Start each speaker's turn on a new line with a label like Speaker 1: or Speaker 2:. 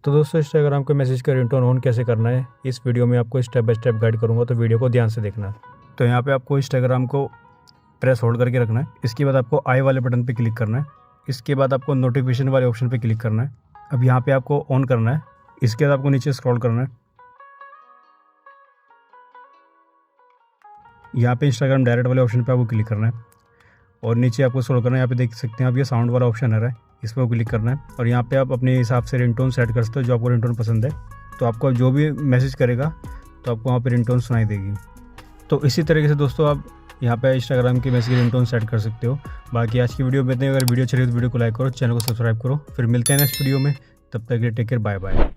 Speaker 1: तो दोस्तों इंस्टाग्राम के मैसेज का रिंगटोन ऑन कैसे करना है इस वीडियो में आपको स्टेप बाय स्टेप गाइड करूंगा, तो वीडियो को ध्यान से देखना। तो यहाँ पे आपको इंस्टाग्राम को प्रेस होल्ड करके रखना है। इसके बाद आपको आई वाले बटन पे क्लिक करना है। इसके बाद आपको नोटिफिकेशन वाले ऑप्शन पे क्लिक करना है। अब यहाँ पे आपको ऑन करना है। इसके बाद आपको नीचे स्क्रॉल करना है। यहाँ पे इंस्टाग्राम डायरेक्ट वाले ऑप्शन पे आपको क्लिक करना है और नीचे आपको स्क्रॉल करना है। यहाँ पे देख सकते हैं आप, ये साउंड वाला ऑप्शन आ रहा है, इस पर क्लिक करना है और यहाँ पे आप अपने हिसाब से रिंगटोन सेट कर सकते हो, जो आपको रिंगटोन पसंद है। तो आपको जो भी मैसेज करेगा तो आपको वहाँ पे रिंगटोन सुनाई देगी। तो इसी तरीके से दोस्तों आप यहाँ पे इंस्टाग्राम के मैसेज रिंगटोन सेट कर सकते हो। बाकी आज की वीडियो में इतने। अगर वीडियो अच्छी लगी तो वीडियो को लाइक करो, चैनल को सब्सक्राइब करो। फिर मिलते हैं नेक्स्ट वीडियो में, तब तक के लिए टेक केयर, बाय बाय।